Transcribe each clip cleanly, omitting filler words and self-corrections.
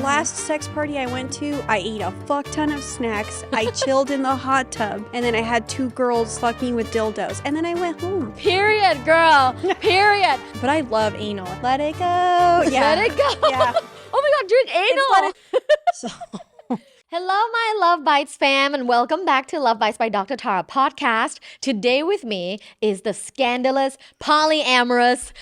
last sex party I went to, I ate a fuck ton of snacks. I chilled in the hot tub, and then I had 2 girls fuck me with dildos, and then I went home. Period, girl. Period. But I love anal. Let it go. Yeah. Let it go. Yeah. Oh my God, drink anal. So. Hello, my Love Bites fam, and welcome back to Love Bites by Dr. Tara podcast. Today with me is the scandalous, polyamorous,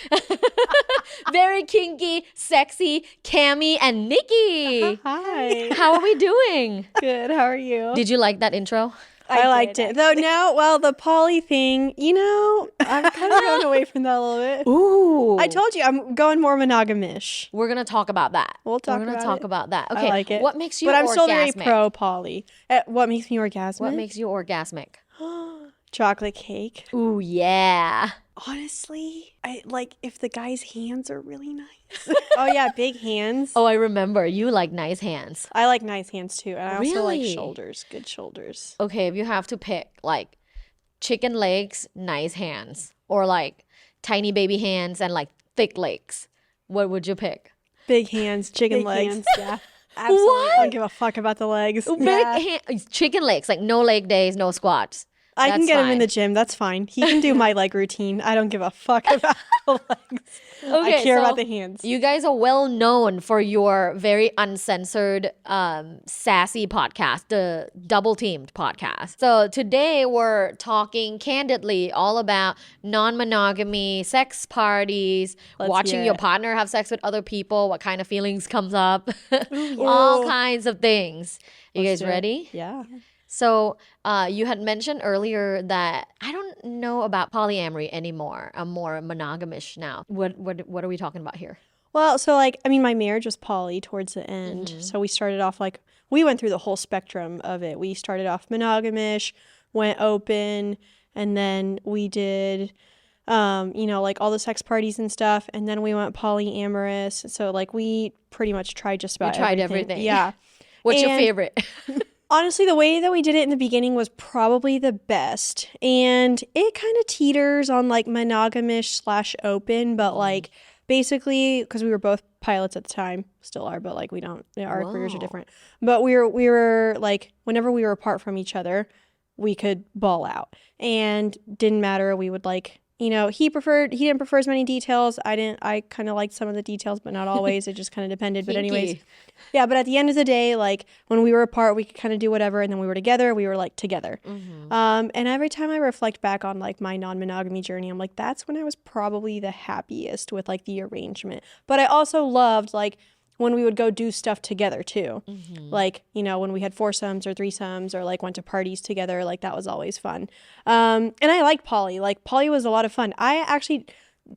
very kinky, sexy Cami and Niki. Hi. How are we doing? Good. How are you? Did you like that intro? I liked it. Though now, well, the poly thing, I'm kind of going away from that a little bit. Ooh. I told you, I'm going more monogamish. We're going to talk about that. We're going to talk about that. Okay. I like it. What makes you orgasmic? But I'm orgasmic? still very pro poly. What makes me orgasmic? What makes you orgasmic? Chocolate cake. Ooh, yeah. Honestly, I like if the guy's hands are really nice. Oh yeah, big hands. Oh, I remember. You like nice hands. I like nice hands too. And I also like Really? shoulders. Good shoulders. Okay, if you have to pick like chicken legs, nice hands, or like tiny baby hands and like thick legs, what would you pick? Big hands, chicken Big legs. hands, yeah. Absolutely. What? I don't give a fuck about the legs. Chicken legs, like no leg days, no squats. I can That's get him in fine. the gym. That's fine. He can do my leg routine. I don't give a fuck about the legs. I Okay, care so about the hands. You guys are well known for your very uncensored, sassy podcast, the Double Teamed podcast. So today we're talking candidly all about non-monogamy, sex parties, Let's watching hear your it. partner have sex with other people, what kind of feelings comes up, all kinds of things. You Let's guys do it. ready? Yeah. So you had mentioned earlier that I don't know about polyamory anymore. I'm more monogamish now. What are we talking about here? Well, so my marriage was poly towards the end. So we started off we went through the whole spectrum of it. We started off monogamish, went open, and then we did, all the sex parties and stuff. And then we went polyamorous. So we pretty much tried just about everything. Yeah. What's your And- favorite? Honestly, the way that we did it in the beginning was probably the best. And it kind of teeters on monogamish / open, but basically, because we were both pilots at the time, still are, but we don't, our careers are Whoa. different. But we were whenever we were apart from each other, we could ball out. And didn't matter. We would he didn't prefer as many details. I kind of liked some of the details, but not always. It just kind of depended. But anyways, Kinky. yeah, but at the end of the day, when we were apart, we could kind of do whatever. And then we were together, we were together. And every time I reflect back on my non-monogamy journey, I'm that's when I was probably the happiest with the arrangement. But I also loved when we would go do stuff together too. When we had foursomes or threesomes or went to parties together, that was always fun. And I like poly. Poly was a lot of fun. I actually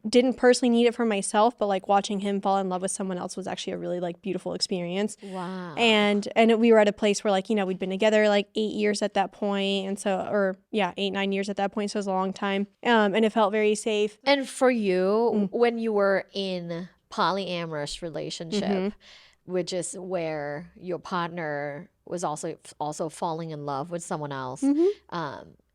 didn't personally need it for myself, but watching him fall in love with someone else was actually a really beautiful experience. Wow. And we were at a place where we'd been together 8 years at that point, and so 8-9 years at that point, so it was a long time. And it felt very safe. And for you, when you were in polyamorous relationship, which is where your partner was also falling in love with someone else,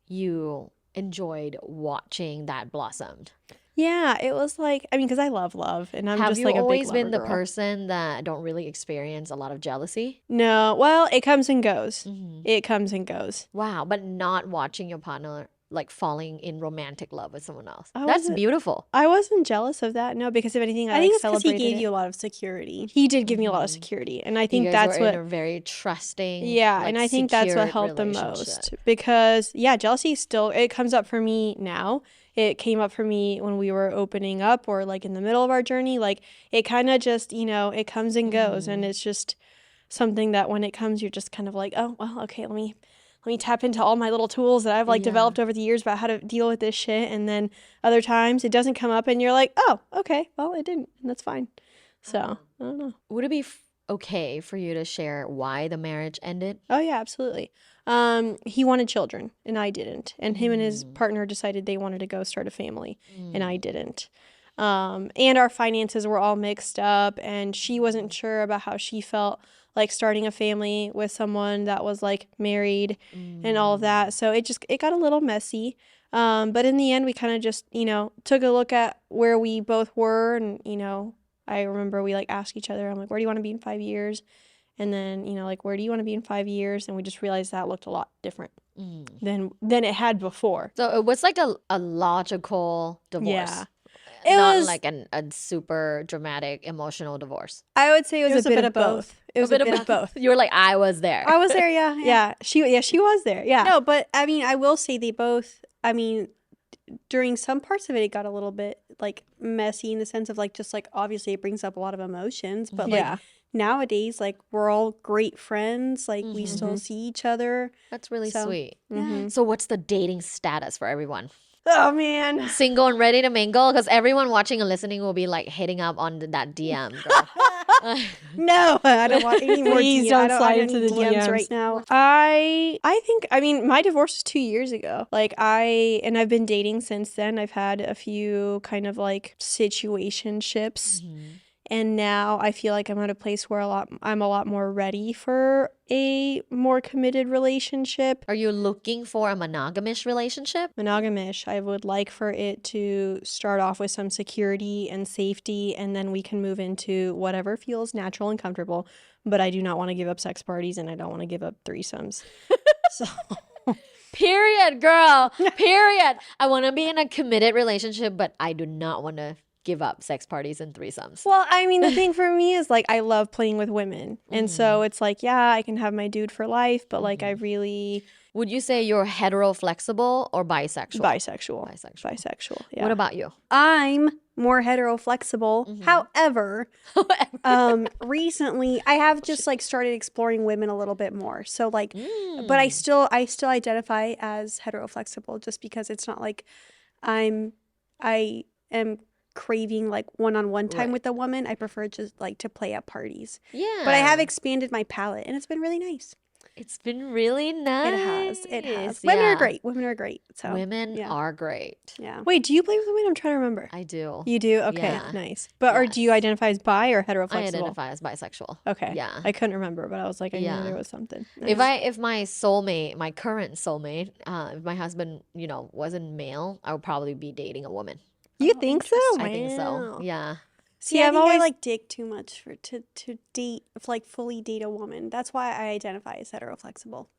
you enjoyed watching that blossomed. Yeah, it was because I love, and I'm Have just you a big always lover been the girl. person that don't really experience a lot of jealousy? No, well, it comes and goes. It comes and goes. Wow, but not watching your partner falling in romantic love with someone else. I That's wasn't- beautiful. I wasn't jealous of that. No, because if anything, I think it's because because he gave you a lot of security. He did give me a lot of security, and I think You guys that's were what. in a very trusting, Yeah, and I think that's what secured helped the most relationship. because jealousy still it comes up for me now. It came up for me when we were opening up or in the middle of our journey. It kind of just it comes and goes, and it's just something that when it comes, you're just kind of oh well, okay, let me tap into all my little tools that I've developed over the years about how to deal with this shit. And then other times it doesn't come up, and you're oh okay, well it didn't, and that's fine. So I don't know. Would it be okay for you to share why the marriage ended? Oh yeah, absolutely. He wanted children and I didn't. And him and his partner decided they wanted to go start a family and I didn't. And our finances were all mixed up, and she wasn't sure about how she felt starting a family with someone that was married and all of that. So it got a little messy. But in the end, we kind of just, took a look at where we both were and, I remember we like asked each other, I'm like, where do you want to be in 5 years? And then, you know, like, where do you want to be in 5 years? And we just realized that looked a lot different than it had before. So it was like a logical divorce. Yeah. It Not was like a super dramatic emotional divorce. I would say it was a bit of both. It was a bit of both. You were like, I was there. I was there, yeah. Yeah. She was there. Yeah. No, but I mean, I will say they both, I mean, during some parts of it, it got a little bit like messy in the sense of like, just like, obviously it brings up a lot of emotions, but like nowadays, like, we're all great friends. Like, we still see each other. That's really So, sweet. So what's the dating status for everyone? Oh, man. Single and ready to mingle? Because everyone watching and listening will be like hitting up on that DM, girl. No, I don't want any more Please don't slide into the DMs DMs right now. I think, I mean, my divorce was 2 years ago. Like, I've been dating since then. I've had a few kind of like situationships. And now I feel like I'm at a place where I'm a lot more ready for a more committed relationship. Are you looking for a monogamous relationship? Monogamish. I would like for it to start off with some security and safety, and then we can move into whatever feels natural and comfortable. But I do not want to give up sex parties, and I don't want to give up threesomes. So... Period, girl. Period. I want to be in a committed relationship, but I do not want to give up sex parties and threesomes. Well, I mean, the thing for me is like I love playing with women. And so it's like, yeah, I can have my dude for life, but like I really... Would you say you're hetero flexible or bisexual? Bisexual, yeah. What about you? I'm more hetero flexible. However, recently I have just like started exploring women a little bit more. So like, but I still identify as hetero flexible just because it's not like I am craving like one-on-one time with a woman. I prefer just like to play at parties. Yeah. But I have expanded my palette and it's been really nice. It's been really nice. It has. Women are great. So women are great. Yeah. Wait, do you play with women? I'm trying to remember. I do. You do? Okay, Yeah. Nice. But or do you identify as bi or hetero I flexible? identify as bisexual. Okay. Yeah. I couldn't remember, but I was like, I knew there was something. Nice. If my soulmate, my current soulmate, if my husband, wasn't male, I would probably be dating a woman. You think so? I think so. Yeah. See, I've always like dig too much to date, like fully date a woman. That's why I identify as hetero flexible.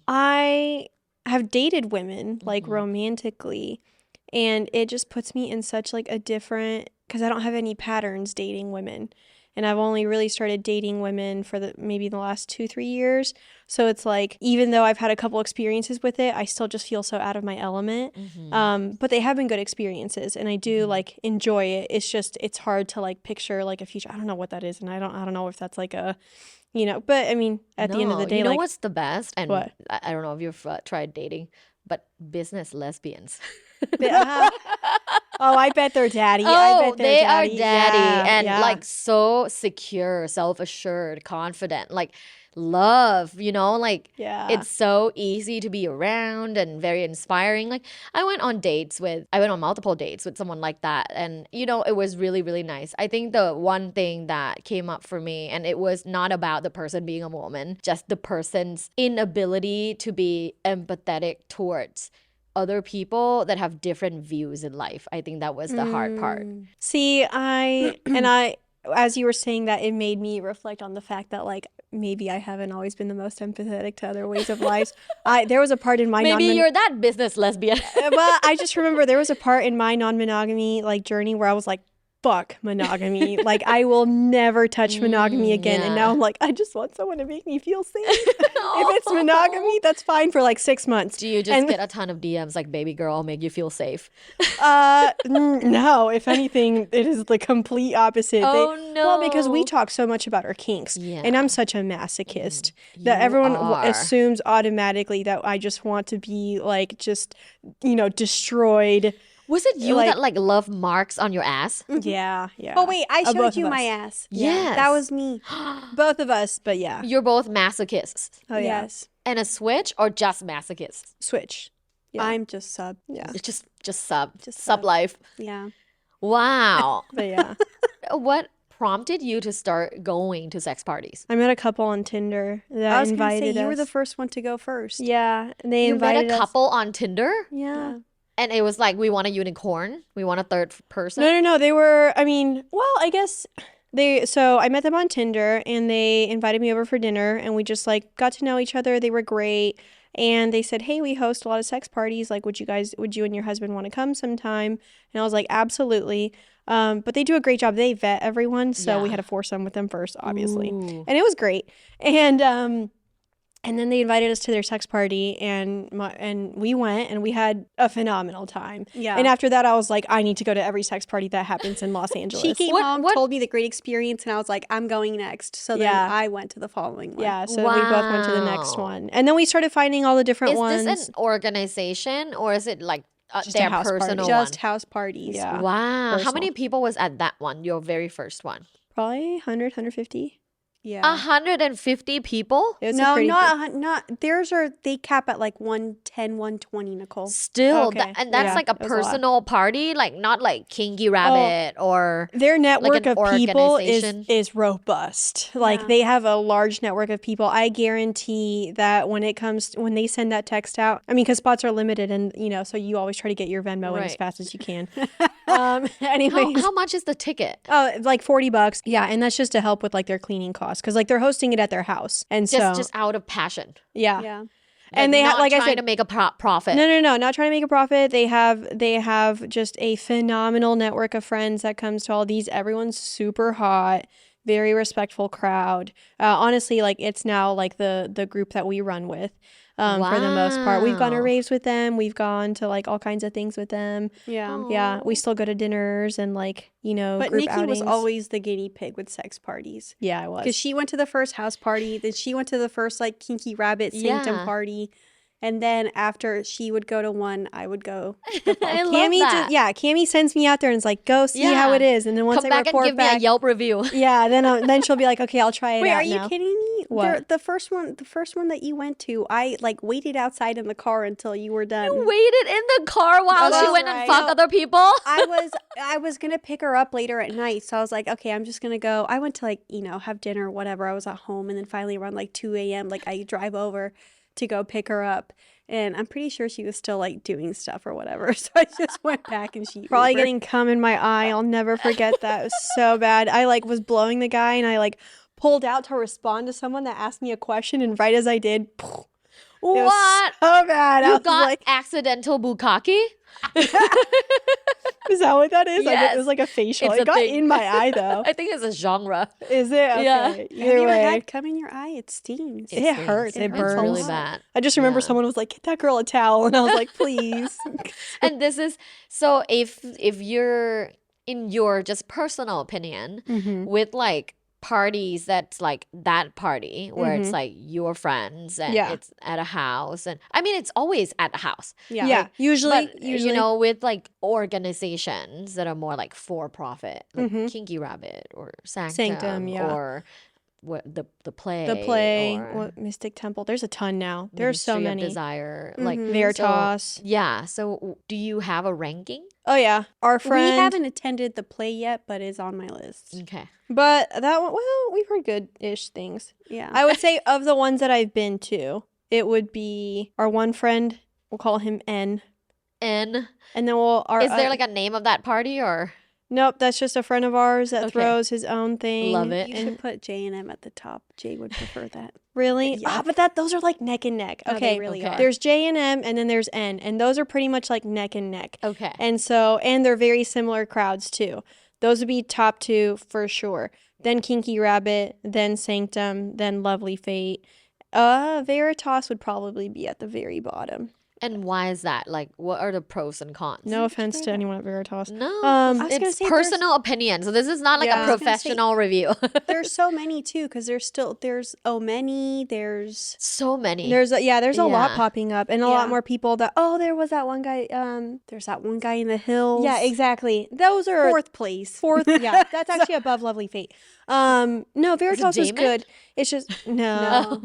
I have dated women like romantically, and it just puts me in such like a different, because I don't have any patterns dating women, and I've only really started dating women for maybe the last 2-3 years. So it's like, even though I've had a couple experiences with it, I still just feel so out of my element. But they have been good experiences, and I do like enjoy it. It's just, it's hard to like picture like a future. I don't know what that is, and I don't know if that's like a, but I mean, at the end of the day, you know like, what's the best? And what? I don't know if you've tried dating, but business lesbians. Oh, I bet they're daddy. They are daddy and yeah. like so secure, self-assured, confident, like love, like it's so easy to be around and very inspiring. Like I went on multiple dates with someone like that, and it was really, really nice. I think the one thing that came up for me, and it was not about the person being a woman, just the person's inability to be empathetic towards other people that have different views in life. I think that was the hard part. See, I, as you were saying that, it made me reflect on the fact that like maybe I haven't always been the most empathetic to other ways of life. There was a part in my maybe you're that business lesbian. Well, I just remember there was a part in my non-monogamy like journey where I was like, fuck monogamy. Like I will never touch monogamy again. And now I'm like, I just want someone to make me feel safe. If it's monogamy, that's fine for like 6 months. Do you just get a ton of DMs like, baby girl, I'll make you feel safe? No, if anything, it is the complete opposite. No. Well, because we talk so much about our kinks, and I'm such a masochist that everyone assumes automatically that I just want to be like, just, destroyed. Was it you that like love marks on your ass? Yeah. Oh wait, I showed you my ass. Yes. That was me. Both of us, but yeah. You're both masochists. Oh yeah. Yes. And a switch or just masochists? Switch. Yeah. I'm just sub. Yeah. It's just sub life. Yeah. Wow. But yeah. What prompted you to start going to sex parties? I met a couple on Tinder that I was invited gonna say, us. you were the first one to go first. Yeah. They You met invited a couple on Tinder? us. Yeah. And it was like, we want a unicorn. We want a third person. No. They were, I mean, well, I guess so I met them on Tinder and they invited me over for dinner and we just like got to know each other. They were great. And they said, hey, we host a lot of sex parties. Like, would you and your husband want to come sometime? And I was like, absolutely. But they do a great job. They vet everyone. So we had a foursome with them first, obviously. Ooh. And it was great. And then they invited us to their sex party, and we went, and we had a phenomenal time. Yeah. And after that, I was like, I need to go to every sex party that happens in Los Angeles. She came home, told me the great experience, and I was like, I'm going next. So then I went to the following one. Yeah, so we both went to the next one. And then we started finding all the different ones. Is this an organization, or is it like their personal one? Just house parties. Yeah. Wow. Personal. How many people was at that one, your very first one? Probably 100, 150. Yeah. 150 people? It was No, pretty not theirs they cap at like 110, 120, Nicole. Still, Okay. and that's Yeah, like a it was a lot. personal party, like not like Kinky Rabbit or Their network an of people organization. is robust. Like Yeah. they have a large network of people. I guarantee that when they send that text out, I mean, because spots are limited, and so you always try to get your Venmo in as Right. fast as you can. Anyways, how much is the ticket? oh, like $40. Yeah, and that's just to help with like their cleaning costs because like they're hosting it at their house, and Just out of passion. yeah. Yeah. And they have, not like I trying said, to make a profit. No, not trying to make a profit. They have just a phenomenal network of friends that comes to all these. Everyone's super hot, very respectful crowd. Honestly, like it's now like the group that we run with. For the most part, we've gone to Wow. raves with them. We've gone to like all kinds of things with them. Yeah. Oh. Yeah, we still go to dinners and like But group Nikki outings. was always the guinea pig with sex parties. Yeah, I was. Because she went to the first house party, then she went to the first like Kinky Rabbit Sanctum Yeah. party. And then after she would go to one, I would go. I love Cammy, that. Cammy sends me out there and is like, go see how Yeah. it is. And then once Come I back and report give me a Yelp review. yeah, then she'll be like, okay, I'll try it Wait, out are you now. kidding me? What? The first one that you went to, I like waited outside in the car until you were done. You waited in the car while Oh, she that's went and right. fucked No. other people? I was gonna pick her up later at night, so I was like, okay, I'm just gonna go. I went to like have dinner or whatever. I was at home, and then finally around like 2 a.m. like I drive over to go pick her up, and I'm pretty sure she was still like doing stuff or whatever. So I just went back and she Probably Ubered. getting cum in my eye. I'll never forget that. It was so bad. I like was blowing the guy and I like pulled out to respond to someone that asked me a question, and right as I did, it was What? so bad. I You was got like, accidental bukkake? is that what that is? Yes. It was like a facial. It's It a got thing. in my eye though. I think it's a genre. Is it? Okay. Yeah. Have Either you ever way, had cum in your eye? It stings. It stings. hurts. It It hurts burns. a really lot. bad. I just remember Yeah. someone was like, "Get that girl a towel," and I was like, "Please." And this is so if you're in your just personal opinion Mm-hmm. with like parties that's like that party where it's like your friends and Yeah. it's at a house, and I mean it's always at a house, Yeah, usually, but with like organizations that are more like for profit, like Mhm. Kinky Rabbit or Sanctum, yeah. or what the play, the play, or what, Mystic Temple. There's a ton now. There's so Ministry of many. Desire, like Mhm. Veritas. yeah. So do you have a ranking? Oh yeah, our friend. We haven't attended the play yet, but it's on my list. Okay. But that one, well, we've heard good-ish things. Yeah. I would say of the ones that I've been to, it would be our one friend. We'll call him N, And and then we'll. is there like a name of that party or? Nope, that's just a friend of ours that Okay. throws his own thing. Love it. You should put J&M at the top. Jay would prefer that. Really? Yeah. But those are like neck and neck. No, Okay, they really okay. are. there's J and M, and then there's N, and those are pretty much like neck and neck. Okay. And they're very similar crowds too. Those would be top two for sure. Then Kinky Rabbit, then Sanctum, then Lovely Fate. Veritas would probably be at the very bottom. And why is that? Like, what are the pros and cons? No offense to anyone at Veritas. No, I was gonna it's say personal opinion. So this is not like Yeah. I a was gonna say- professional review. There's so many too, because there's many, there's So many. There's a lot Yeah. popping up, and a Yeah. lot more people that. Oh, there was that one guy. there's that one guy in the hills. Yeah, exactly. Those are Fourth place. fourth. Yeah, that's actually above Lovely Fate. No, Veritas was Damon? good. It's just no. No.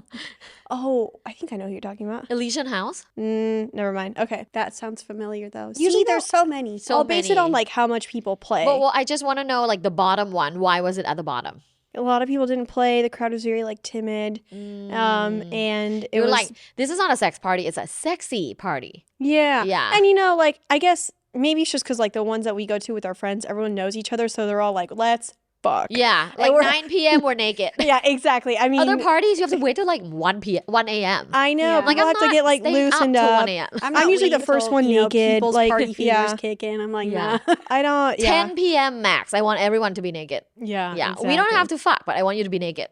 Oh, I think I know who you're talking about. Elysian House. Never mind. Okay. That sounds familiar though. Usually See, there's so many. So I'll base it on many. like how much people play. Well, I just want to know like the bottom one. Why was it at the bottom? A lot of people didn't play. The crowd was very like timid. And it You're was like, this is not a sex party. It's a sexy party. yeah. Yeah. And you know, like I guess maybe it's just because like the ones that we go to with our friends, everyone knows each other, so they're all like, let's fuck. Yeah. Like we're- 9 p.m. we're naked. Yeah, exactly. I mean, Other parties, you have to wait till like 1 a.m. I know. Yeah. People Like, I'm have to not get like staying loosened up till up. 1 a.m. I'm usually the waiting first till, one naked, people's like, party fingers yeah. kick in. I'm like, Yeah. nah. I don't. Yeah. 10 p.m. max. I want everyone to be naked. Yeah. Yeah. We don't have to fuck, but I want you to be naked.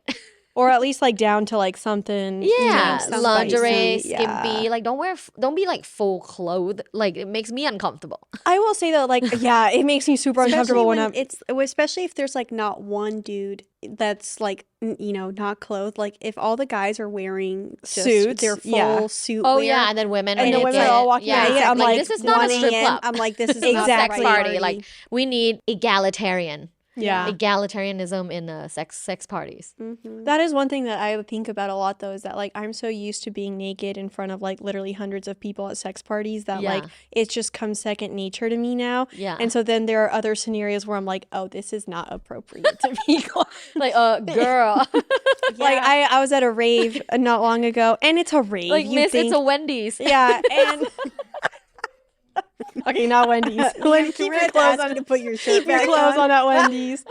or at least like down to like something. Yeah, some lingerie, spicy, skimpy. yeah. Like, don't be like full clothed. Like, it makes me uncomfortable. I will say though, like, yeah, it makes me super uncomfortable when I'm. Especially if there's like not one dude that's like not clothed. Like if all the guys are wearing just Suits, their full yeah. suit. Oh wear, yeah, and then women And are the women naked. are all walking yeah, naked. exactly. I'm like, this is not a 1 strip a.m., club. I'm like, this is It's not a Exactly. sex party. Like, we need egalitarian. Yeah. Egalitarianism in sex parties. Mhm. That is one thing that I would think about a lot though, is that like I'm so used to being naked in front of like literally hundreds of people at sex parties that Yeah. like it just comes second nature to me now. Yeah. And so then there are other scenarios where I'm like, oh, this is not appropriate to be like, girl. Like I was at a rave not long ago, and it's a rave. like, you miss, think, it's a Wendy's. yeah, and okay, not Wendy's. Keep your clothes on. to put your shirt Keep your back clothes on. on at Wendy's.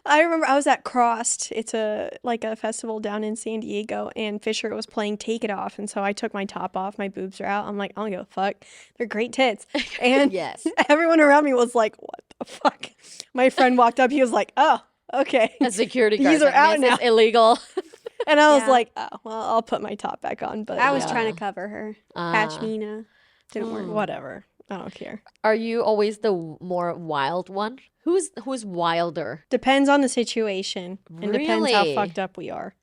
I remember I was at Crossed. It's a festival down in San Diego, and Fisher was playing Take It Off, and so I took my top off, my boobs are out. I'm like, I don't give a fuck. They're great tits. And Yes. everyone around me was like, what the fuck? My friend walked up, he was like, oh, okay. A security guard. These are out Miss, now. it's illegal. And I was Yeah. like, oh, well, I'll put my top back on, but I was Yeah. trying to cover her. Patch Mina. Didn't work. whatever. I don't care. Are you always the more wild one? Who's wilder? Depends on the situation, and depends how Really? fucked up we are.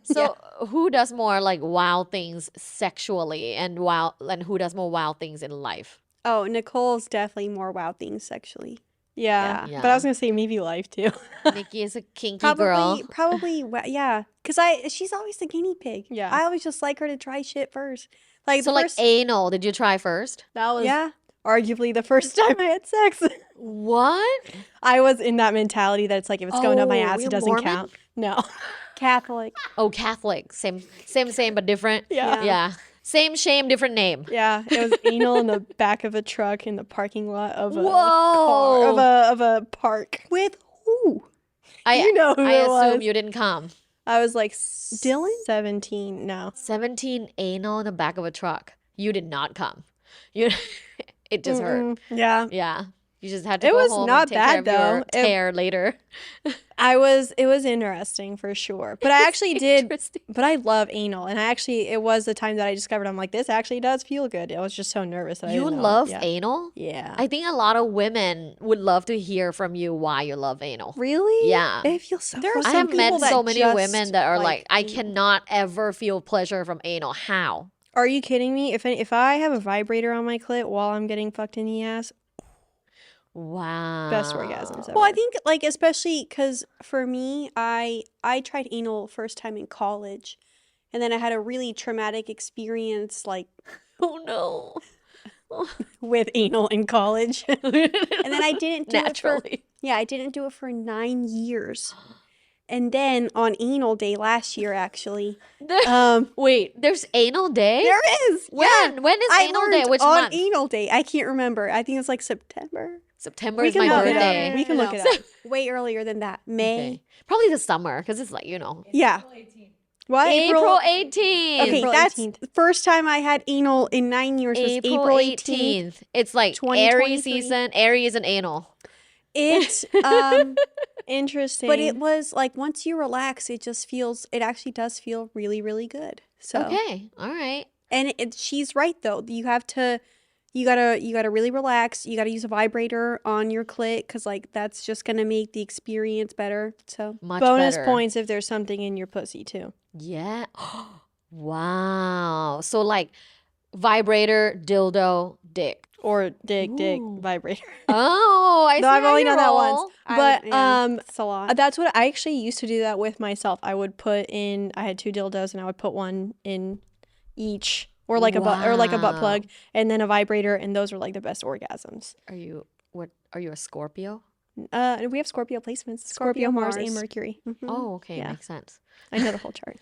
So who does more like wild things sexually and who does more wild things in life? Oh, Nicole's definitely more wild things sexually. Yeah. Yeah. But I was gonna say maybe life too. Nikki is a kinky girl. Yeah. Because she's always the guinea pig. Yeah. I always just like her to try shit first. Like So the like first, anal, did you try first? That was yeah. arguably the first time I had sex. What? I was in that mentality that it's like if it's going up my Oh, ass, you're it doesn't Mormon? count. No. Catholic. Oh, Catholic. Same but different. Yeah. Yeah. Same shame, different name. Yeah. It was anal in the back of a truck in the parking lot of a Whoa. car, of a park. With who? You know who I it assume was. you didn't come. I was like Dylan? 17. No. 17 anal in the back of a truck. You did not come. You it just hurt. Mm-mm. Yeah. Yeah. You just had to It go was home not and take bad, care of your though. It- tear later. It was interesting for sure. But I actually did, Interesting. but I love anal. And it was the time that I discovered, I'm like, this actually does feel good. I was just so nervous. That I You didn't know. love Yeah. anal? Yeah. I think a lot of women would love to hear from you why you love anal. Really? Yeah. It feels so There are I some have met people that so many just women that are like, I anal. cannot ever feel pleasure from anal. How? Are you kidding me? If I have a vibrator on my clit while I'm getting fucked in the ass, Wow. best orgasms ever. Well, I think like especially because for me, I tried anal first time in college, and then I had a really traumatic experience like Oh no. with anal in college. and then I didn't do it for Naturally. I didn't do it for 9 years. And then on anal day last year actually. Wait, there's anal day? There is. Yeah. When is I anal learned day? Which on month? anal day. I can't remember. I think it's like September. September We is can my look it up. birthday. We can look it up. Way earlier than that. May. Okay. Probably the summer because it's like, Yeah. What? April 18th. Okay, April that's 18th. the first time I had anal in 9 years was April April 18th. 18th. It's like Aries 2023. season. Aries and anal. It Interesting. but it was like once you relax it actually does feel really really good. So Okay. All right. and she's right though. You gotta really relax. You gotta use a vibrator on your clit because like that's just gonna make the experience better. So Much bonus better. points if there's something in your pussy too. Yeah. Wow. So like vibrator, dildo, dick. Or dick Ooh. vibrator. Oh, I see. No, I've how only you done that roll. once. But it's a lot. that's what I actually used to do that with myself. I had 2 dildos and I would put one in each or like a butt Wow. plug and then a vibrator, and those were like the best orgasms. Are you a Scorpio? We have Scorpio placements. Scorpio, Mars, and Mars. Mercury. Oh, okay, Yeah. makes sense. I know the whole chart.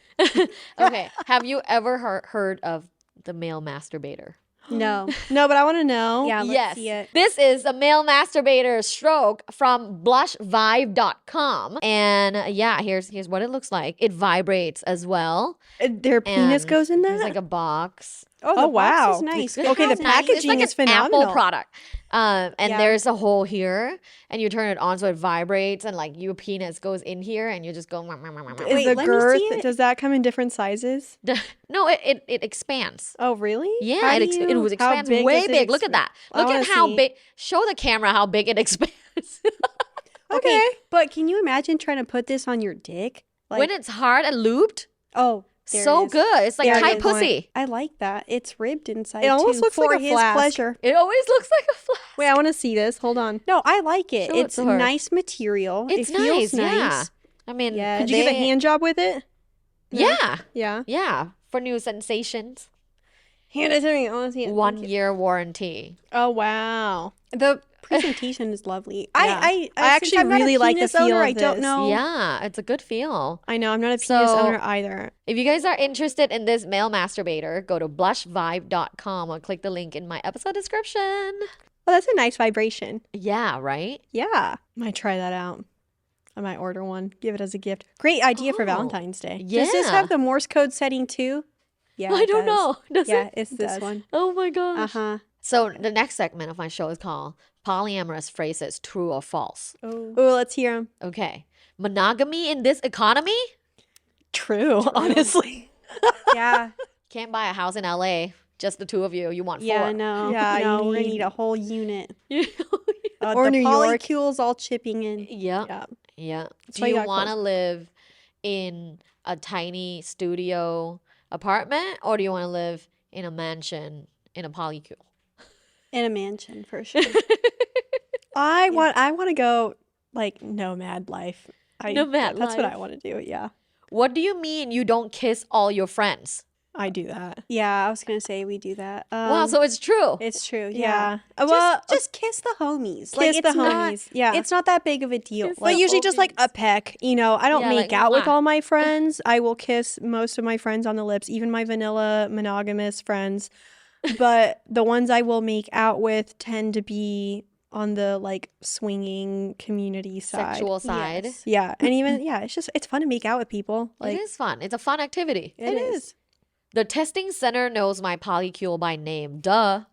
Okay, have you ever heard of the male masturbator? No. No, but I want to know. Yeah, let's Yes. see it. This is a male masturbator stroke from blushvibe.com. And yeah, here's what it looks like. It vibrates as well. Their penis And goes in There's that? like a box. Oh, the Oh, box wow. is nice. It Okay, the has nice- it's packaging like is an phenomenal. Apple product. And Yeah. there's a hole here, and you turn it on so it vibrates, and like your penis goes in here, and you just go. Is Wait, the let me see girth, it. does that come in different sizes? No, it expands. Oh, really? Yeah, How it do you- was how expands big way does it big. Look at that. I Look wanna at how see. big. Show the camera how big it expands. Okay, but can you imagine trying to put this on your dick? When it's hard and lubed, oh, there so it is. good. It's like Yeah, tight good point. pussy. I like that. It's ribbed inside. It almost too, looks for like a his flask. pleasure. It always looks like a flask. Wait, I want to see this. Hold on. No, I like it. Show it It's to her. nice material. It's it feels nice, yeah. nice. I mean, Yeah. Did you give a hand job with it? Yeah, Yeah. yeah. For new sensations, Hand it to me. I want to see it. 1 year warranty. Oh, wow. The presentation is lovely. Yeah. I I actually since I'm not a really like the penis feel owner, of I don't this. know. Yeah, it's a good feel. I know. I'm not a penis So- owner either. If you guys are interested in this male masturbator, go to blushvibe.com or click the link in my episode description. Well, that's a nice vibration. Yeah, right? Yeah. Might try that out. I might order one. Give it as a gift. Great idea for Oh. Valentine's Day. Yeah. Does this have the Morse code setting too? Yeah, I it don't does. know. Does Yeah, it? it's this does. one. Oh my gosh. Uh huh. So the next segment of my show is called Polyamorous Phrases, True or False. Oh. Oh, let's hear them. Okay. Monogamy in this economy? True, honestly. Yeah. Can't buy a house in LA. Just the two of you. You want Yeah. four. No. Yeah, No. you We're gonna need- need a whole unit. Or the New York. polycules all chipping in. Yeah. Yeah. Yeah. That's Do why you you got want to clothes. live in a tiny studio apartment, or do you want to live in a mansion in a polycule? In a mansion for sure. I want to go like nomad life. Nomad That's what life. I want to do. Yeah. What do you mean you don't kiss all your friends? I do that. Yeah, I was gonna say we do that. Wow, so it's true. it's true. Yeah. Yeah. Well, Just kiss the homies. kiss the it's not- homies. Yeah. It's not that big of a deal. Kiss But usually just like a homies. peck. You know, I don't Yeah, make like, out with mwah. all my friends. I will kiss most of my friends on the lips, even my vanilla monogamous friends. But the ones I will make out with tend to be on the like swinging community side. Sexual side. Yes. Yeah. And even, yeah, it's fun to make out with people. It Like, is fun. It's a fun activity. it is. The testing center knows my polycule by name. Duh.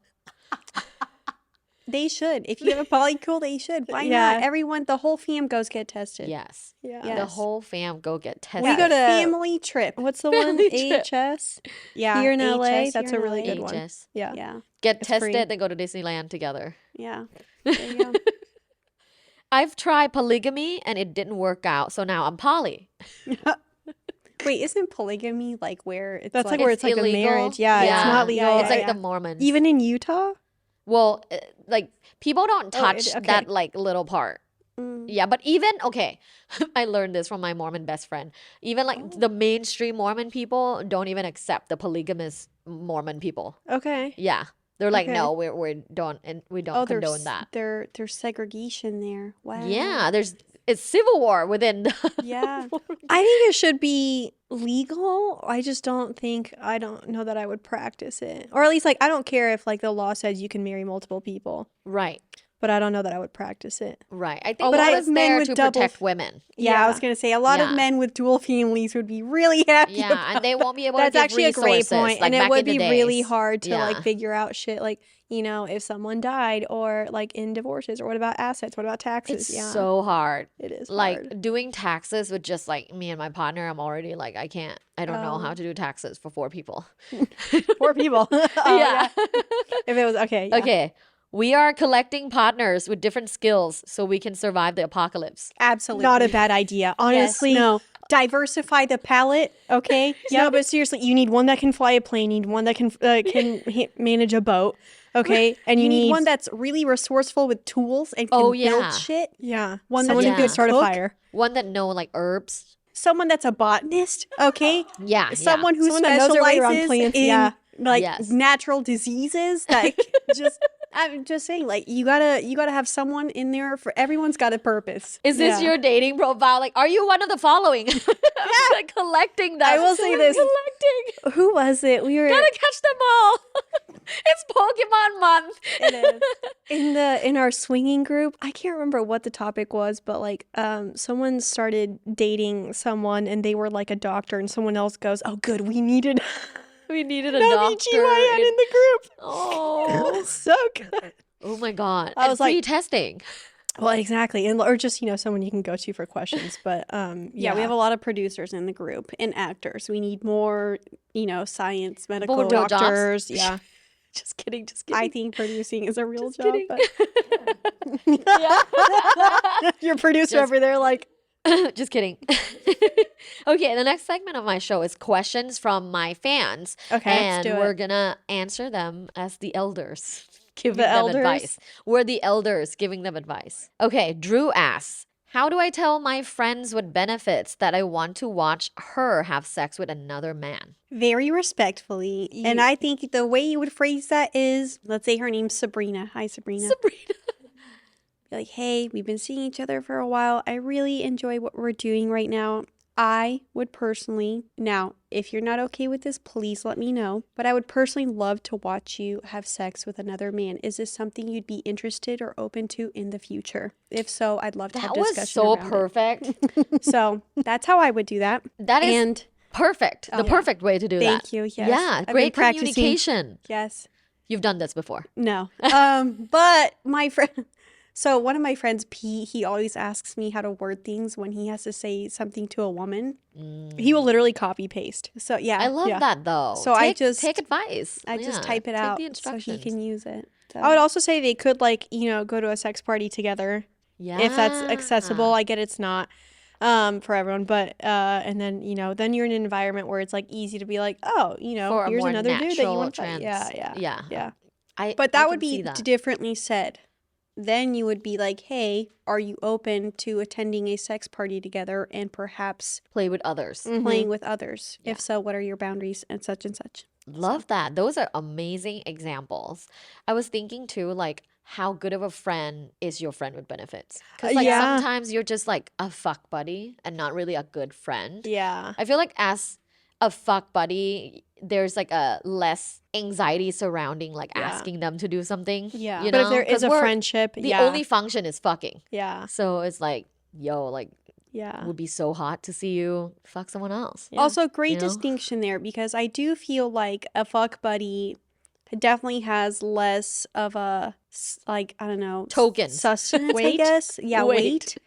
They should. If you have a polycule, they should. Why Yeah. not? Everyone, the whole fam goes get tested. Yes. Yeah. Yeah. The Yes. whole fam go get tested. We go to- family trip. What's the one? Family trip. AHS? Yeah, Here in LA, AHS that's here a in really LA. good one. HS. Yeah. Yeah, Get It's tested, free. then go to Disneyland together. yeah. There you go. I've tried polygamy and it didn't work out, so now I'm poly. Wait, isn't polygamy like where it's That's like like where it's like illegal. a marriage. Yeah, Yeah. it's not legal. It's like yeah. the Mormons. Even in Utah? well, like people don't Oh, touch okay. that like little part. Mm. Yeah, but even okay, I learned this from my Mormon best friend. Even like Oh. the mainstream Mormon people don't even accept the polygamous Mormon people. Okay. Yeah, they're like, Okay. no, we don't condone there's that. there's segregation there. Wow. Yeah, it's civil war within. Yeah. I think it should be legal. I don't know that I would practice it. Or at least like I don't care if like the law says you can marry multiple people, Right, but I don't know that I would practice it. right. I think A but lot I of was men there with to double protect women. Yeah, I was Yeah. gonna say a lot Yeah. of men with dual families would be really happy. Yeah, about and they won't be able That's to give actually a great resources, point, like and it back would in the be really days. hard to Yeah. like figure out shit like, you know, if someone died or like in divorces or what about assets, what about taxes? It's Yeah. so hard. It is Like hard. doing taxes with just like me and my partner, I'm already like I don't know Oh. how to do taxes for 4 people. Poor people. Oh, yeah. If it was okay. Yeah. Okay. We are collecting partners with different skills so we can survive the apocalypse. Absolutely. Not a bad idea. Honestly, no. Diversify the palette, okay? No, but seriously, you need one that can fly a plane. You need one that can manage a boat. Okay, and You you need one that's really resourceful with tools and can Oh, build yeah. shit. yeah, One someone that who can could start a cook. fire. One that know like herbs. Someone that's a botanist, okay? Yeah. Someone who Someone that knows their way around specializes plants, in yeah. like Yes. natural diseases that just I'm just saying, like, you gotta have someone in there for everyone's got a purpose. Is this your dating profile? Like, are you one of the following? I'm like collecting them. I will say this. Collecting. Who was it? We were Gotta catch them all. It's Pokemon month. It is. In our swinging group, I can't remember what the topic was, but like someone started dating someone and they were like a doctor, and someone else goes, "Oh, good, we needed a an doctor OBGYN in the group." Oh, It was so good. oh my god! I was like, free testing. Well, exactly, and or just someone you can go to for questions. But yeah, we have a lot of producers in the group and actors. We need more, science, medical More jobs. doctors. Yeah. Just kidding. I think producing is a real Just job. kidding. But your producer over there, like, just kidding. Okay, the next segment of my show is questions from my fans. Okay, and let's do we're it. gonna answer them as the elders giving The them elders? advice. We're the elders giving them advice. Okay, Drew asks, how do I tell my friends with benefits that I want to watch her have sex with another man? Very respectfully. And I think the way you would phrase that is, let's say her name's Sabrina. Hi, Sabrina. Sabrina. Be like, hey, we've been seeing each other for a while. I really enjoy what we're doing right now. I would personally, now, if you're not okay with this, please let me know. But I would personally love to watch you have sex with another man. Is this something you'd be interested or open to in the future? If so, I'd love to have That was discussion so around perfect. it. So that's how I would do that. That is And perfect. The perfect way to do that. thank you. Yes. Yeah, I've been great practicing. communication. Yes. You've done this before. No. But my friend, so one of my friends, Pete, he always asks me how to word things when he has to say something to a woman. He will literally copy paste. So yeah. I love that though. So take, I just take advice. I just type it take out the so instructions. he can use it. So. I would also say they could go to a sex party together if that's accessible. I get it's not for everyone, but and then then you're in an environment where it's like easy to be like, oh, For a here's more another dude that you natural want to trans- yeah. But I that can would see be that. differently said. Then you would be like, hey, are you open to attending a sex party together and perhaps play with others. playing with others? Yeah. If so, what are your boundaries and such and such? Love that. Those are amazing examples. I was thinking too, like, how good of a friend is your friend with benefits? Because like Yeah. sometimes you're just like a fuck buddy and not really a good friend. Yeah. I feel like as a fuck buddy, there's like a less anxiety surrounding like Yeah. asking them to do something. Yeah. you But know? if there 'Cause is a we're- friendship, the only function is fucking. yeah. So it's like, yo, like, Yeah. would be so hot to see you fuck someone else. Yeah. Also, great You know? distinction there, because I do feel like a fuck buddy definitely has less of a, like, I don't know, Token. sustenance, I Weight? guess. Yeah, Weight. weight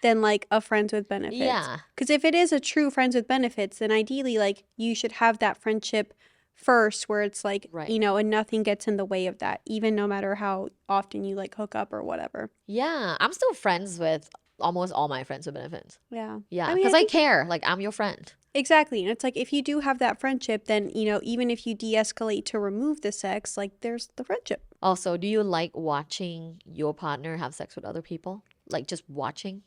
than like a friends with benefits. Yeah. Because if it is a true friends with benefits, then ideally, like, you should have that friendship first where it's like, Right. and nothing gets in the way of that, even no matter how often you like hook up or whatever. Yeah. I'm still friends with almost all my friends with benefits. Yeah. Yeah. I mean, Because I I think- care. Like, I'm your friend. Exactly. And it's like, if you do have that friendship, then, even if you de-escalate to remove the sex, like, there's the friendship. Also, do you like watching your partner have sex with other people? Like, just watching?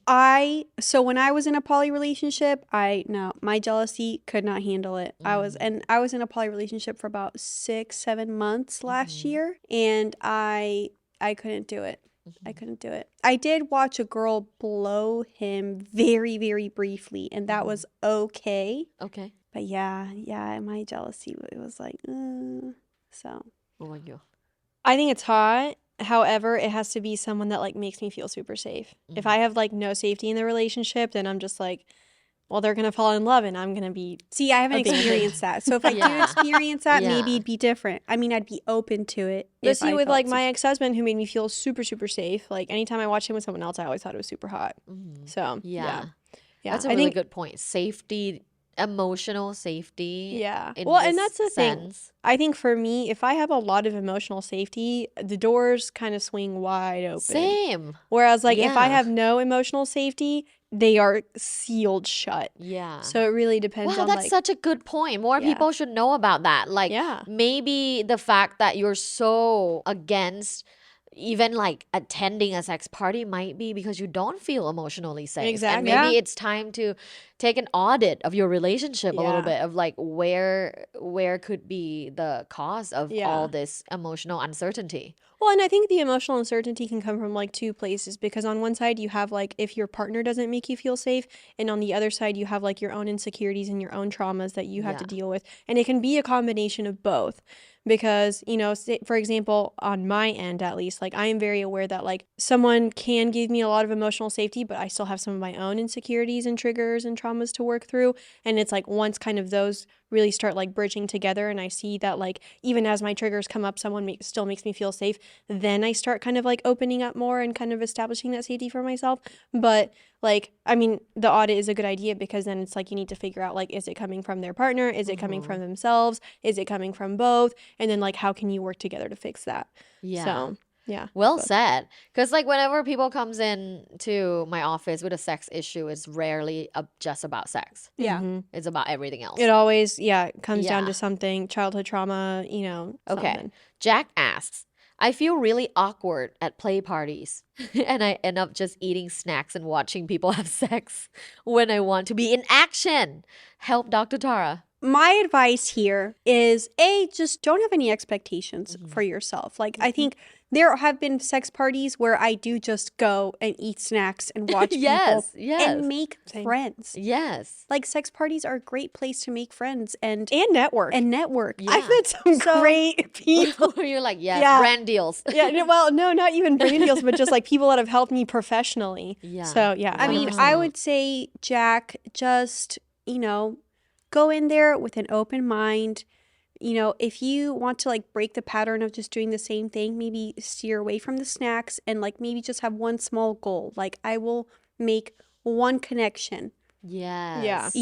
So when I was in a poly relationship, my jealousy could not handle it. I was in a poly relationship for about 6-7 months last year, and I couldn't do it. I couldn't do it. I did watch a girl blow him very, very briefly, and that was okay. Okay. But yeah, my jealousy, it was like, so. What about you? I think it's hot. However, it has to be someone that like makes me feel super safe. If I have like no safety in the relationship, then I'm just like, well, they're gonna fall in love, and I'm gonna be. See, I haven't Abandoned. experienced that. So if I do Yeah. experience that, maybe Yeah. it'd be different. I mean, I'd be open to it. But if see, I with felt like safe. my ex-husband, who made me feel super, super safe. Like anytime I watched him with someone else, I always thought it was super hot. So Yeah. yeah. That's a I really think, good point. Safety, emotional safety. Yeah. in Well, and this that's the thing. sense. I think for me, if I have a lot of emotional safety, the doors kind of swing wide open. Same. Whereas, like, if I Yeah. have no emotional safety, they are sealed shut. Yeah. So it really depends Wow, on that's like, such a good point. More Yeah. people should know about that. Like, Yeah. maybe the fact that you're so against even like attending a sex party might be because you don't feel emotionally safe. Exactly. And maybe Yeah. it's time to take an audit of your relationship a little Yeah. bit of like where could be the cause of Yeah. all this emotional uncertainty. Well, and I think the emotional uncertainty can come from like two places, because on one side you have like if your partner doesn't make you feel safe, and on the other side you have like your own insecurities and your own traumas that you have to Yeah. deal with. And it can be a combination of both. Because, you know, say, for example, on my end at least, like I am very aware that like someone can give me a lot of emotional safety, but I still have some of my own insecurities and triggers and traumas to work through. And it's like once kind of those really start like bridging together, and I see that like even as my triggers come up, someone still makes me feel safe, then I start kind of like opening up more and kind of establishing that safety for myself. But like, I mean, the audit is a good idea, because then it's like you need to figure out like, is it coming from their partner? Is it coming from themselves? Is it coming from both? And then like, how can you work together to fix that? Yeah. So yeah. Well But- said. Because like whenever people comes in to my office with a sex issue, it's rarely just about sex. Yeah. Mhm. It's about everything else. It always, comes down Yeah. to something, childhood trauma, you know, Okay. something. Jack asks, I feel really awkward at play parties and I end up just eating snacks and watching people have sex when I want to be in action. Help, Dr. Tara. My advice here is just don't have any expectations for yourself. Like, I think there have been sex parties where I do just go and eat snacks and watch Yes, people yes. and make Same. friends. Yes. Like, sex parties are a great place to make friends and network. network. Yeah. I've met some So- great people. You're like, yes, Yeah. brand deals. Yeah, well, no, not even brand deals, but just like people that have helped me professionally. Yeah. So yeah, I mean, 100%. I would say, Jack, just, go in there with an open mind. If you want to like break the pattern of just doing the same thing, maybe steer away from the snacks and like maybe just have one small goal. Like, I will make one connection, Yes.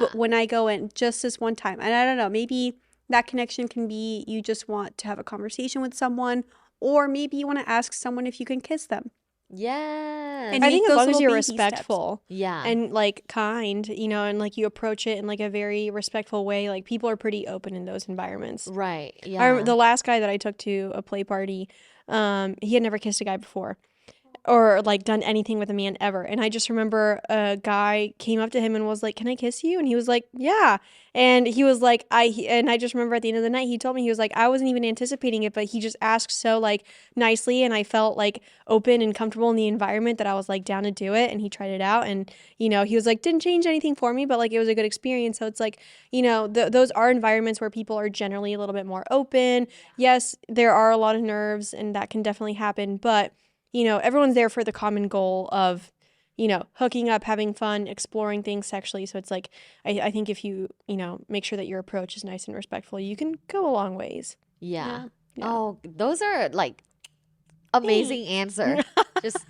but when I go in just this one time. And I don't know, maybe that connection can be you just want to have a conversation with someone, or maybe you want to ask someone if you can kiss them. Yes. And I make think as those long as little you're baby steps. respectful yeah. and like kind, and like you approach it in like a very respectful way, like people are pretty open in those environments. right. Yeah. The last guy that I took to a play party, he had never kissed a guy before or like done anything with a man ever. And I just remember a guy came up to him and was like, "Can I kiss you?" And he was like, "Yeah." And he was like, and I just remember at the end of the night, he told me, he was like, I wasn't even anticipating it, but he just asked so like nicely, and I felt like open and comfortable in the environment that I was like down to do it. And he tried it out, and he was like, didn't change anything for me, but like it was a good experience. So it's like, those are environments where people are generally a little bit more open. Yes, there are a lot of nerves, and that can definitely happen, but everyone's there for the common goal of, hooking up, having fun, exploring things sexually. So it's like, I think if you, make sure that your approach is nice and respectful, you can go a long ways. yeah. Yeah. Oh, those are like amazing answer. Just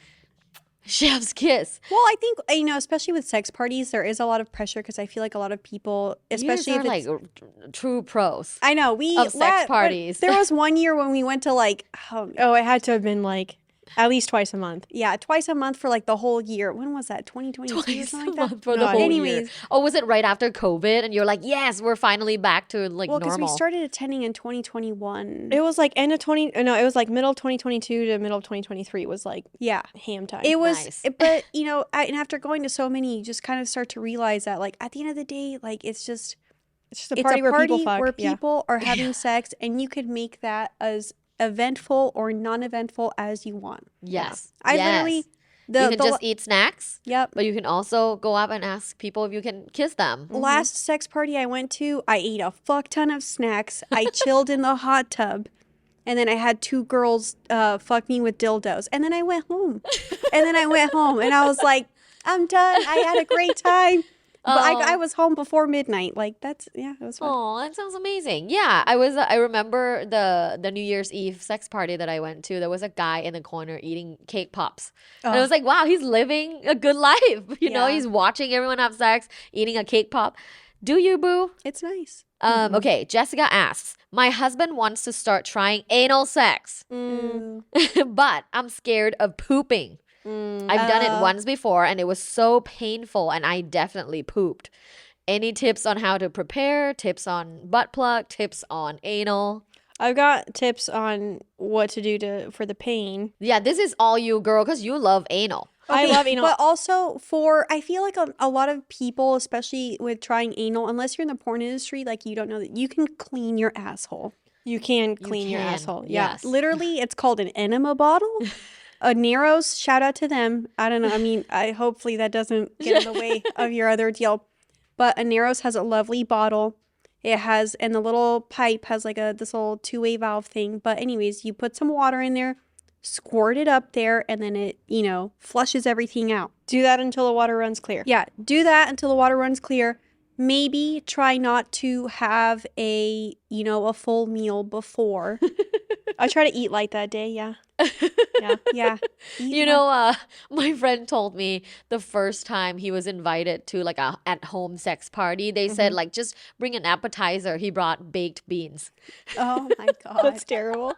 chef's kiss. Well, I think, especially with sex parties, there is a lot of pressure because I feel like a lot of people, especially You if guys it's... are like true pros. I know, we... of sex parties. There was one year when we went to like, Oh, it had to have been like at least twice a month. twice a month for like the whole year. When was that? 2022 or Twice a something like that? month for No, the whole year. anyways. Oh, was it right after COVID? And you're like, yes, we're finally back to like Well, because we normal. started attending in 2021. It was like it was like middle of 2022 to middle of 2023 was like Yeah. ham time. It was, Nice. but and after going to so many, you just kind of start to realize that like at the end of the day, like it's just it's just a party where people fuck. where Yeah. people are having sex, and you could make that as eventful or non-eventful as you want. yes. I yes. literally you can just eat snacks, yep. but you can also go up and ask people if you can kiss them. Last sex party I went to, I ate a fuck ton of snacks. I chilled in the hot tub. And then I had two girls fuck me with dildos. And then I went home. And I was like, I'm done. I had a great time. But I was home before midnight. Like, it was fun. Oh, that sounds amazing. Yeah, I remember the New Year's Eve sex party that I went to. There was a guy in the corner eating cake pops. And I was like, wow, he's living a good life. You know, Yeah. he's watching everyone have sex, eating a cake pop. Do you, boo? It's nice. Okay, Jessica asks, my husband wants to start trying anal sex, but I'm scared of pooping. I've done it once before and it was so painful and I definitely pooped. Any tips on how to prepare? Tips on butt plug? Tips on anal? I've got tips on what to do for the pain. Yeah, this is all you, girl, because you love anal. I love anal. But also I feel like a lot of people, especially with trying anal, unless you're in the porn industry, like you don't know that you can clean your asshole. You can clean your asshole. Yeah. Yes. Literally, it's called an enema bottle. Narrows, shout out to them. I don't know. I mean, hopefully that doesn't get in the way of your other deal. But a Narrows has a lovely bottle. It has, and the little pipe has like this little two-way valve thing. But anyways, you put some water in there, squirt it up there, and then it, flushes everything out. Do that until the water runs clear. Yeah, do that until the water runs clear. Maybe try not to have a full meal before. I try to eat light that day, yeah. Yeah. My friend told me the first time he was invited to like a at-home sex party, they said like just bring an appetizer. He brought baked beans. Oh my God. That's terrible.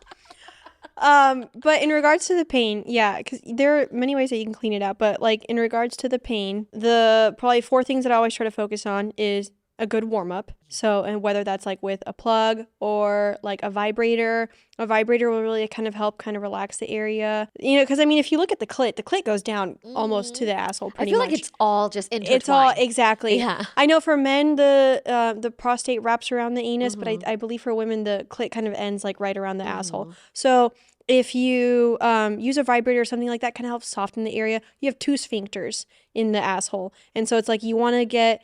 But in regards to the pain, yeah, because there are many ways that you can clean it out. But like in regards to the pain, the probably 4 things that I always try to focus on is a good warm up. So, and whether that's like with a plug or like a vibrator will really kind of help kind of relax the area. Because I mean, if you look at the clit goes down almost to the asshole pretty much. I feel like it's all just intertwined. It's all, exactly. Yeah. I know for men, the prostate wraps around the anus, but I believe for women, the clit kind of ends like right around the asshole. So if you use a vibrator or something like that, can help soften the area. You have 2 sphincters in the asshole. And so it's like you want to get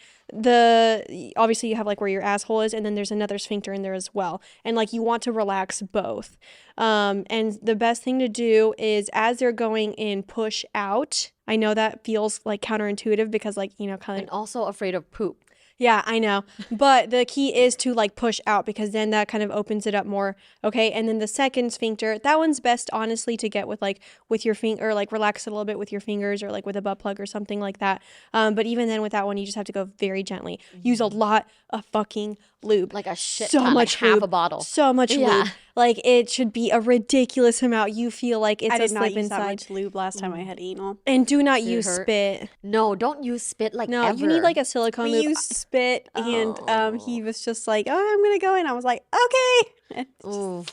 obviously you have like where your asshole is, and then there's another sphincter in there as well. And like you want to relax both. And the best thing to do is as they're going in, push out. I know that feels like counterintuitive because like, kind of. And also afraid of poop. Yeah, I know. But the key is to like push out because then that kind of opens it up more. Okay. And then the second sphincter, that one's best honestly to get with your finger, or like relax it a little bit with your fingers or like with a butt plug or something like that. But even then with that one, you just have to go very gently. Use a lot of fucking lube. Like a shit so ton, much like half lube. a bottle. So much lube. Like it should be a ridiculous amount. You feel like it's a slip inside. That much lube last time I had anal. And do not use spit. No, don't use spit like No, ever. you need like a silicone lube. We used spit, and he was just like, "Oh, I'm gonna go in." I was like, "Okay." Ooh.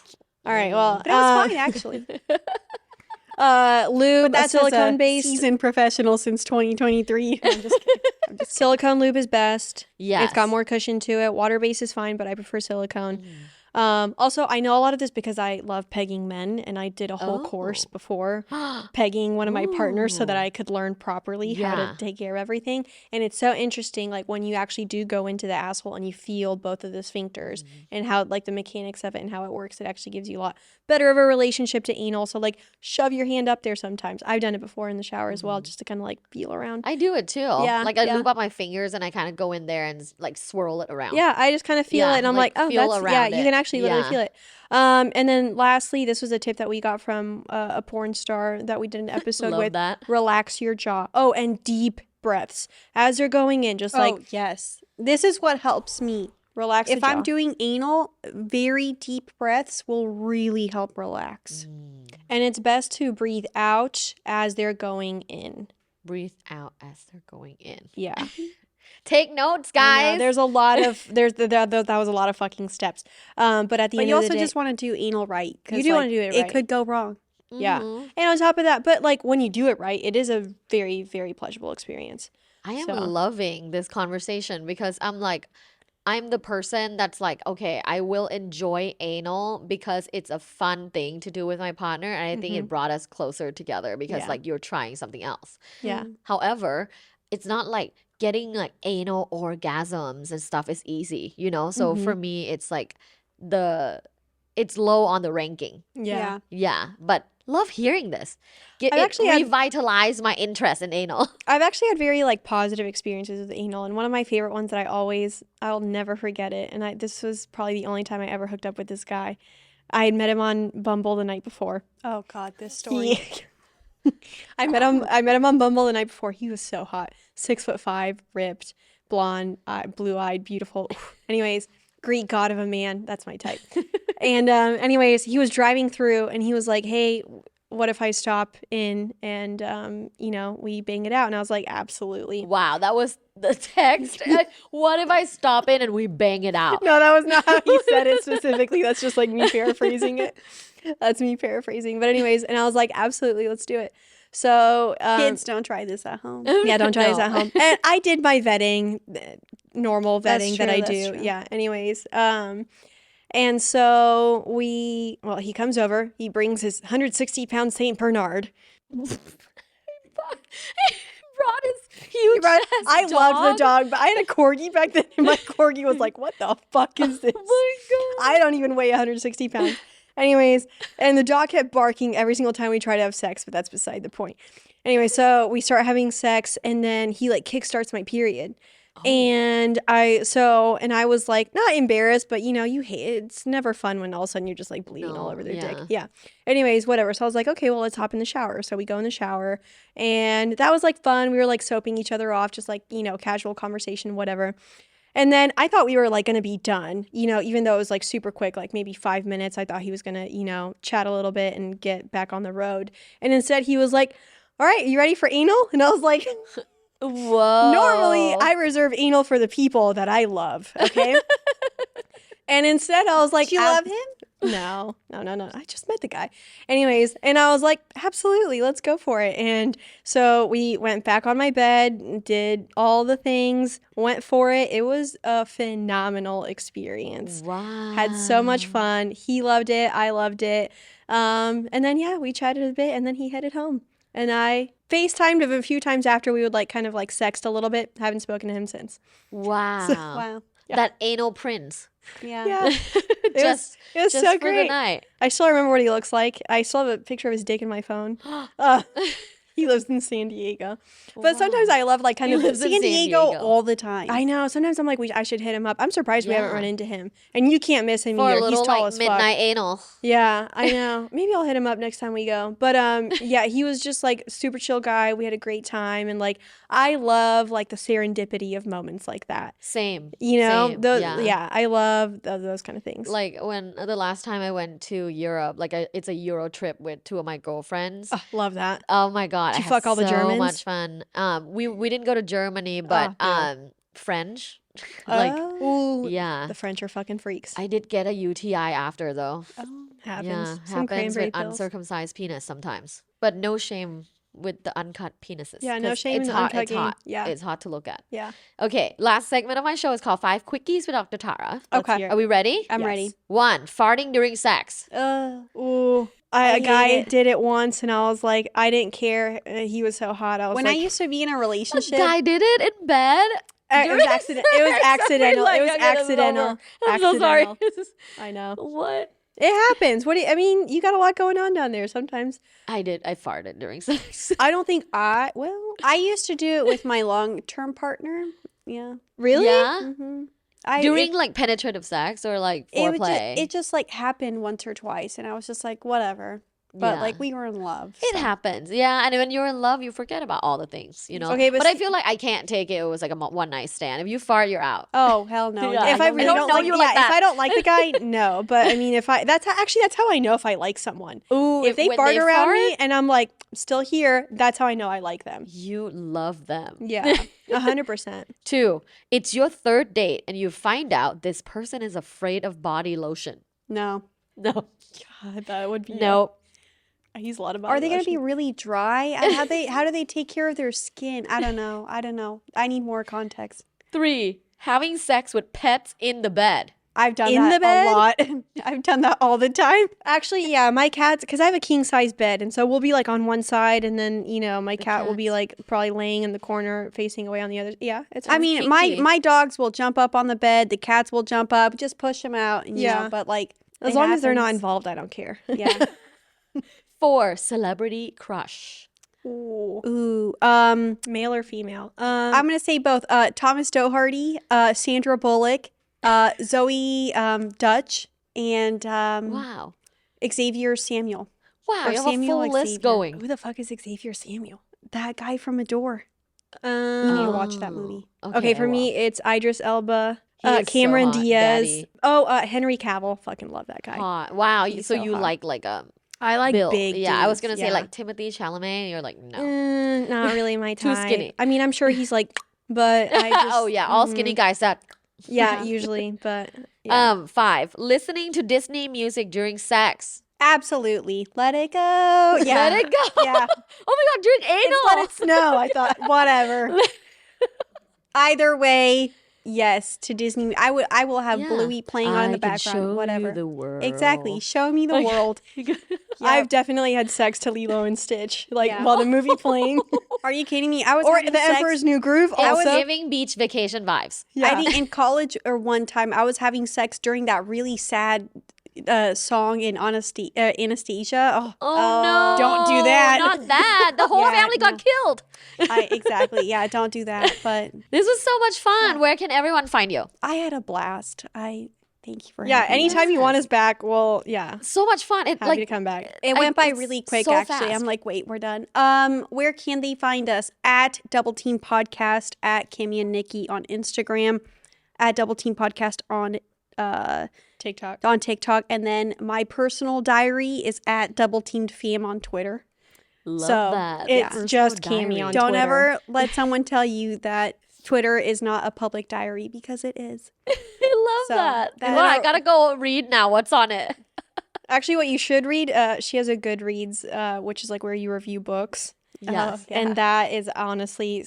All right, well, But it was fine actually. Lube, That's silicone based. Seasoned professional since 2023. I'm just kidding. Silicone lube is best. Yes. It's got more cushion to it. Water based is fine, but I prefer silicone. Also, I know a lot of this because I love pegging men, and I did a whole course before pegging one of my partners so that I could learn properly how to take care of everything. And it's so interesting, like when you actually do go into the asshole and you feel both of the sphincters and how like the mechanics of it and how it works, it actually gives you a lot better of a relationship to anal. So like shove your hand up there sometimes. I've done it before in the shower as well, just to kind of like feel around. I do it too. Yeah, Like I lube up my fingers and I kind of go in there and like swirl it around. Yeah, I just kind of feel it, and I'm like, oh, feel that's, around you can actually literally feel it. And then lastly, this was a tip that we got from a porn star that we did an episode Love with. that. Relax your jaw. Oh, and deep breaths as you're going in, just like yes, this is what helps me. relax the If jaw. I'm doing anal, very deep breaths will really help relax. And it's best to breathe out as they're going in. Breathe out as they're going in. Yeah. Take notes, I know, guys. there's a lot of that was a lot of fucking steps. But at the But end you of the also day, just want to do anal right. 'Cause, You do wanna like, do it It right. could go wrong. yeah. Mhm. And on top of that, but like when you do it right, it is a very, very pleasurable experience. I am So- loving this conversation because I'm the person that's like, okay, I will enjoy anal because it's a fun thing to do with my partner. And I think it brought us closer together because Yeah. like you're trying something else. Yeah. However, it's not like getting like anal orgasms and stuff is easy, you know? So for me, it's like it's low on the ranking. Yeah. Yeah. But love hearing this. It actually had- revitalized my interest in anal. I've actually had very like positive experiences with anal, and one of my favorite ones that I'll never forget it. And this was probably the only time I ever hooked up with this guy. I had met him on Bumble the night before. Oh God, this story. I met him on Bumble the night before. He was so hot. 6'5", ripped, blonde, blue-eyed, beautiful. Anyways, Greek god of a man. That's my type. And anyways, he was driving through and he was like, hey, what if I stop in and, we bang it out? And I was like, absolutely. Wow, that was the text. What if I stop in and we bang it out? No, that was not how he said it specifically. That's just like me paraphrasing it. That's me paraphrasing. But anyways, and I was like, absolutely, let's do it. So Kids, don't try this at home. yeah, don't try this No. at home. And I did my vetting, normal That's vetting true, that I that's do. true. Yeah. Anyways, and so he comes over. He brings his 160-pound Saint Bernard. Brought his huge Right? ass I loved the dog. dog, but I had a corgi back then, and my corgi was like, "What the fuck is this? Oh my god. I don't even weigh 160 pounds." Anyways, and the dog kept barking every single time we tried to have sex, but that's beside the point. Anyway, so we start having sex, and then he like kickstarts my period. And I was like not embarrassed, but you hate it. It's never fun when all of a sudden you're just like bleeding all No, over their dick. yeah. Yeah. Anyways, whatever. So I was like, okay, well, let's hop in the shower. So we go in the shower, and that was like fun. We were like soaping each other off, just like casual conversation, whatever. And then I thought we were like gonna be done, even though it was like super quick, like maybe 5 minutes. I thought he was gonna chat a little bit and get back on the road, and instead he was like, "All right, you ready for anal?" And I was like. Whoa. Normally, I reserve anal for the people that I love, okay? And instead, I was like... Do you love him? No. I just met the guy. Anyways, and I was like, absolutely, let's go for it. And so we went back on my bed, did all the things, went for it. It was a phenomenal experience. Wow. Had so much fun. He loved it. I loved it. And then, yeah, we chatted a bit, and then he headed home. And I FaceTimed him a few times after. We would like kind of like sext a little bit. Haven't spoken to him since. Wow. Wow. Yeah. That anal prince. Yeah. Yeah. It just was just so for great. the night. I still remember what he looks like. I still have a picture of his dick in my phone. He lives in San Diego. But sometimes I love like kind He of lives in San San Diego Diego. all the time. I know. Sometimes I'm like, I should hit him up. I'm surprised we haven't Yeah. run into him. And you can't miss him For either. a little He's tall like as fuck. midnight anal. Yeah, I know. Maybe I'll hit him up next time we go. But yeah, he was just like super chill guy. We had a great time, and like I love like the serendipity of moments like that. Same. Same. Yeah. Yeah, I love those kind of things. Like when the last time I went to Europe, like it's a Euro trip with two of my girlfriends. Oh, love that. Oh my god, Did you I had fuck all the so Germans? much fun. We didn't go to Germany, but yeah. French. Like Ooh, yeah. the French are fucking freaks. I did get a UTI after though. Happens. Yeah, Some happens cranberry with pills. uncircumcised penis sometimes. But no shame with the uncut penises. Yeah, no 'cause shame in it's the hot, uncut it's game. hot. Yeah. It's hot to look at. Yeah. Okay, last segment of my show is called 5 Quickies with Dr. Tara. Let's Okay. hear it. Are we ready? I'm Yes. ready. 1, farting during sex. Ooh. I A hate guy it. did it once, and I was like, I didn't care. He was so hot. I was When like, I used to be in a A relationship, guy did it in bed. it was during accident. It was sex. accidental. Like, It was okay, this is accidental. over. I'm so sorry. I know. What? It happens. I mean, you got a lot going on down there sometimes. I farted during sex. I don't think I used to do it with my long-term partner. Yeah. really. Yeah. Mm-hmm. During like penetrative sex or like foreplay. It just like happened once or twice, and I was just like, whatever. But Yeah. like we were in love. It so. happens, yeah. And when you're in love, you forget about all the things, you know. Okay, but I feel like I can't take it. It was like a one night stand. If you fart, you're out. Oh hell no! Yeah. If I I really don't don't know like, you like if that. I don't like the guy, no. But I mean, that's how I know if I like someone. Ooh, If they when fart around fart, me and I'm like still here, that's how I know I like them. you love them. Yeah, 100%. 2, it's your third date and you find out this person is afraid of body lotion. No. No, God, that would be no. I use a lot of. Are they gonna be really dry? How do they take care of their skin? I don't know. I need more context. 3, having sex with pets in the bed. I've done In that the bed? a lot. I've done that all the time. Actually, yeah, my cats, because I have a king size bed, and so we'll be like on one side, and then my cat will be cats. like probably laying in the corner, facing away on the other. Yeah, it's. I mean, my kinky. dogs will jump up on the bed. The cats will jump up. Just push them out. And, you Yeah. know, but like as it long as they're not happens. involved, I don't care. Yeah. 4, celebrity crush. Ooh. Ooh. Male or female? I'm gonna say both. Thomas Doherty, Sandra Bullock, Zoe Dutch, and Wow. Xavier Samuel. Wow, Or you have a Samuel full list Xavier. going. who the fuck is Xavier Samuel? That guy from Adore. You need to watch that movie. Okay, I for me, will. it's Idris Elba, He is so Cameron hot, Diaz. daddy. Oh, Henry Cavill. Fucking love that guy. Hot. Wow, He's so so you hot. like a I like build. big. Yeah, I was dudes, gonna say yeah. like Timothy Chalamet. You're like no. Not really my Too type. skinny. I mean, I'm sure he's like, but I just. Oh yeah, all skinny guys. That. Yeah, usually, but. Yeah. 5, listening to Disney music during sex. Absolutely. Let it go. Yeah. Let it go. Yeah. Oh my God, drink anal. It's let it snow. I thought, whatever. Either way, yes, to Disney. I will have Yeah. Bluey playing on in the I can background. show Whatever. you the world. Exactly. Show me the world. I've definitely had sex to Lilo and Stitch, like Yeah. while the movie playing, Are you kidding me? I was or having The sex. Emperor's New Groove. It was Also, giving beach vacation vibes. I think in college or one time I was having sex during that really sad song in Anesthesia. Oh no. Don't do that. Not that. The whole Yeah, family got killed. Exactly. Yeah, don't do that. But This was so much fun. Where can everyone find you? I had a blast. Thank you for yeah. having Anytime us. you want us back, well, yeah, So much fun. It happy to come back. It went by it's really quick, so actually. fast. I'm like, wait, we're done. Where can they find us? At Double Team Podcast, at Cami and Niki on Instagram, at Double Team Podcast on TikTok, and then my personal diary is at Double Teamed Fam on Twitter. Love So that. it's Personal just diary. Cami on Don't Twitter. ever let someone tell you that Twitter is not a public diary, because it is. I love So, that. that- Well, I gotta go read now. What's on it? Actually, what you should read, she has a Goodreads, which is like where you review books. Yes. Yeah. And that is honestly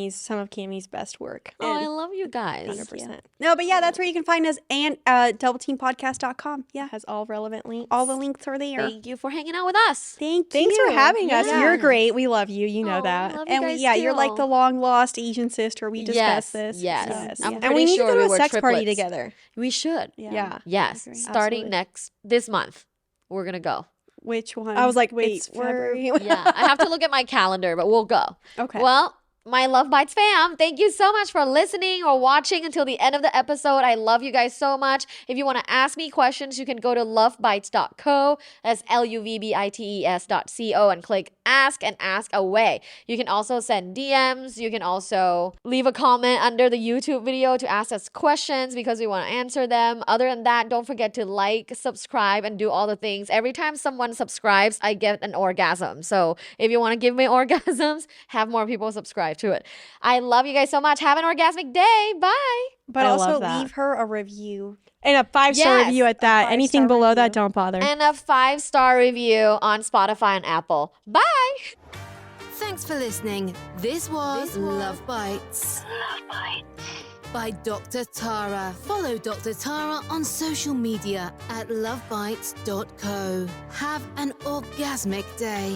some of Cami's best work. Oh, I love you guys. 100%. No, but yeah, that's where you can find us, and doubleteampodcast.com. Yeah, Has all relevant links. all the links are there. Thank you for hanging out with us. Thanks Thanks for having us. Yeah. You're great. We love you. You know Oh, that. love you And guys you're like too. the long lost Asian sister. We discussed this. Yes. So, I'm yeah. And we pretty need sure to go we to a were sex party triplets. together. We should. Yeah. Yes. Agree. Starting Absolutely. this month, we're gonna go. Which one? I was like, wait, it's February. Yeah, I have to look at my calendar, but we'll go. Okay. Well, my Luvbites fam, thank you so much for listening or watching until the end of the episode. I love you guys so much. If you want to ask me questions, you can go to luvbites.co. That's LUVBITES.co and click ask and ask away. You can also send DMs. You can also leave a comment under the YouTube video to ask us questions because we want to answer them. Other than that, don't forget to like, subscribe, and do all the things. Every time someone subscribes, I get an orgasm. So if you want to give me orgasms, have more people subscribe to it. I love you guys so much. Have an orgasmic day. Bye. but I also love that. leave her a review. And a 5-star Yes, review at that. 5-star Anything below review. that, don't bother. And a 5-star review on Spotify and Apple. Bye. Thanks for listening. This was Love Bites. By Dr. Tara. Follow Dr. Tara on social media at lovebites.co. Have an orgasmic day.